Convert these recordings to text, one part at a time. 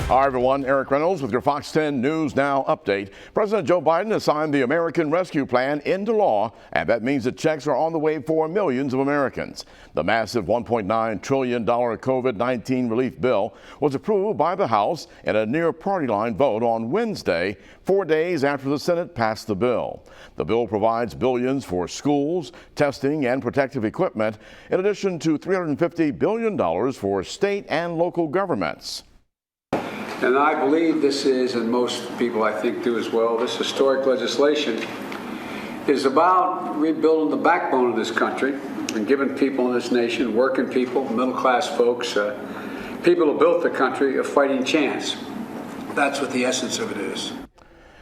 Hi, everyone. Eric Reynolds with your Fox 10 News Now update. President Joe Biden has signed the American Rescue Plan into law, and that means that checks are on the way for millions of Americans. The massive $1.9 trillion COVID-19 relief bill was approved by the House in a near party line vote on Wednesday, 4 days after the Senate passed the bill. The bill provides billions for schools, testing, and protective equipment, in addition to $350 billion for state and local governments. And I believe this is, and most people I think do as well, this historic legislation is about rebuilding the backbone of this country and giving people in this nation, working people, middle-class folks, people who built the country, a fighting chance. That's what the essence of it is.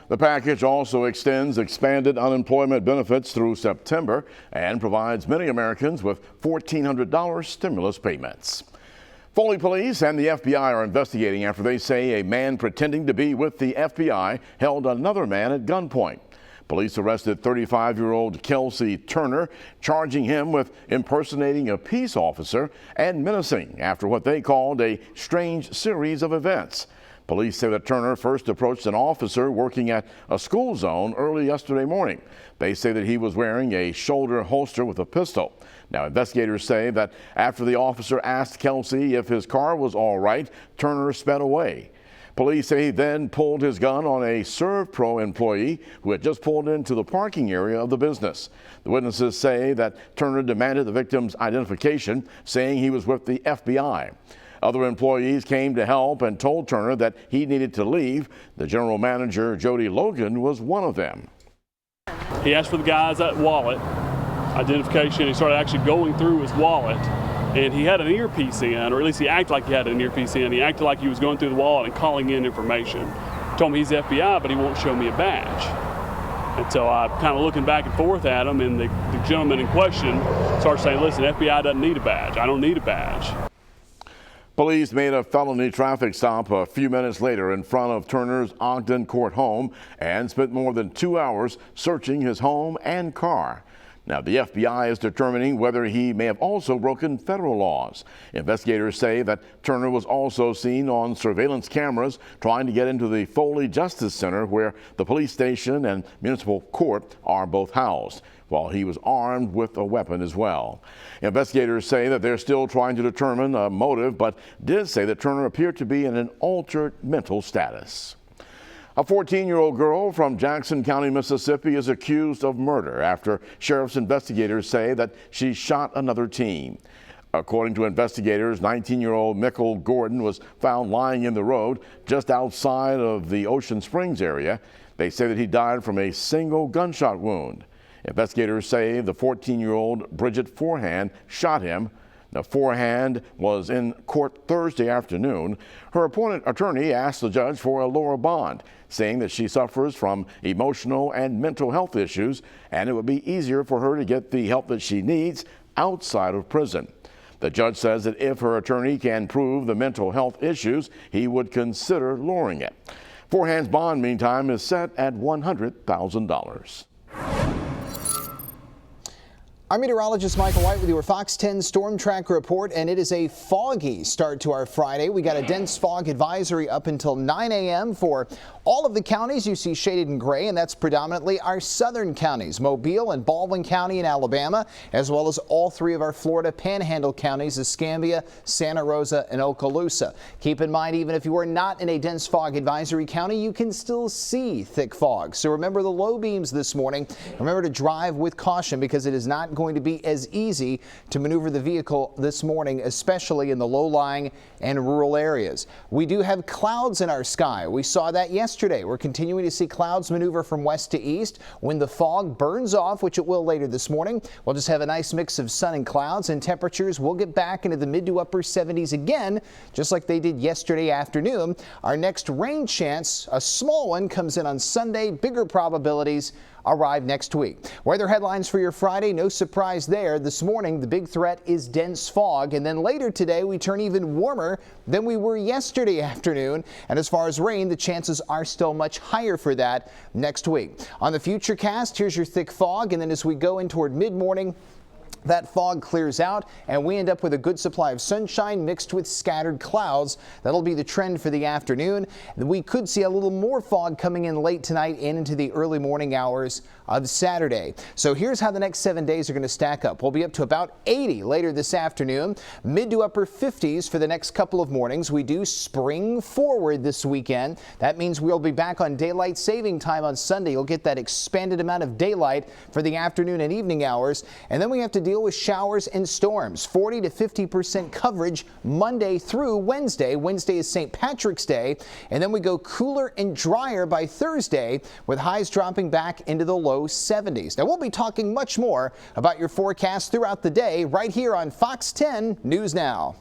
The package also extends expanded unemployment benefits through September and provides many Americans with $1,400 stimulus payments. Foley police and the FBI are investigating after they say a man pretending to be with the FBI held another man at gunpoint. Police arrested 35-year-old Kelsey Turner, charging him with impersonating a peace officer and menacing after what they called a strange series of events. Police say that Turner first approached an officer working at a school zone early yesterday morning. They say that he was wearing a shoulder holster with a pistol. Now, investigators say that after the officer asked Kelsey if his car was all right, Turner sped away. Police say he then pulled his gun on a ServPro employee who had just pulled into the parking area of the business. The witnesses say that Turner demanded the victim's identification, saying he was with the FBI. Other employees came to help and told Turner that he needed to leave. The general manager, Jody Logan, was one of them. He asked for the guy's wallet identification. He started actually going through his wallet, and he had an earpiece in, or at least he acted like he had an earpiece in. He acted like he was going through the wallet and calling in information. Told me he's FBI, but he won't show me a badge. And so I kind of looking back and forth at him, and the gentleman in question started saying, listen, FBI doesn't need a badge. I don't need a badge. Police made a felony traffic stop a few minutes later in front of Turner's Ogden Court home and spent more than 2 hours searching his home and car. Now, the FBI is determining whether he may have also broken federal laws. Investigators say that Turner was also seen on surveillance cameras trying to get into the Foley Justice Center, where the police station and municipal court are both housed, while he was armed with a weapon as well. Investigators say that they're still trying to determine a motive, but did say that Turner appeared to be in an altered mental status. A 14-year-old girl from Jackson County, Mississippi is accused of murder after sheriff's investigators say that she shot another teen. According to investigators, 19-year-old Michael Gordon was found lying in the road just outside of the Ocean Springs area. They say that he died from a single gunshot wound. Investigators say the 14-year-old Bridget Forehand shot him. Now, Forehand was in court Thursday afternoon. Her appointed attorney asked the judge for a lower bond, saying that she suffers from emotional and mental health issues, and it would be easier for her to get the help that she needs outside of prison. The judge says that if her attorney can prove the mental health issues, he would consider lowering it. Forehand's bond, meantime, is set at $100,000. I'm meteorologist Michael White with your Fox 10 Storm Track report, and it is a foggy start to our Friday. We got a dense fog advisory up until 9 a.m. for all of the counties you see shaded in gray, and that's predominantly our southern counties, Mobile and Baldwin County in Alabama, as well as all three of our Florida Panhandle counties, Escambia, Santa Rosa, and Okaloosa. Keep in mind, even if you are not in a dense fog advisory county, you can still see thick fog. So remember the low beams this morning. Remember to drive with caution, because it is not going to be as easy to maneuver the vehicle this morning, especially in the low-lying and rural areas. We do have clouds in our sky. We saw that yesterday. We're continuing to see clouds maneuver from west to east. When the fog burns off, which it will later this morning, we'll just have a nice mix of sun and clouds, and temperatures will get back into the mid to upper 70s again, just like they did yesterday afternoon. Our next rain chance, a small one, comes in on Sunday. Bigger probabilities arrive next week. Weather headlines for your Friday, no surprise there. This morning, the big threat is dense fog, and then later today, we turn even warmer than we were yesterday afternoon. And as far as rain, the chances are still much higher for that next week. On the Futurecast, here's your thick fog, and then as we go in toward mid-morning, that fog clears out and we end up with a good supply of sunshine mixed with scattered clouds. That'll be the trend for the afternoon. We could see a little more fog coming in late tonight and into the early morning hours of Saturday. So here's how the next 7 days are going to stack up. We'll be up to about 80 later this afternoon, mid to upper 50s for the next couple of mornings. We do spring forward this weekend. That means we'll be back on daylight saving time on Sunday. You'll get that expanded amount of daylight for the afternoon and evening hours. And then we have to deal with showers and storms. 40 to 50% coverage Monday through Wednesday. Wednesday is St. Patrick's Day. And then we go cooler and drier by Thursday with highs dropping back into the low 70s. Now we'll be talking much more about your forecast throughout the day right here on Fox 10 News Now.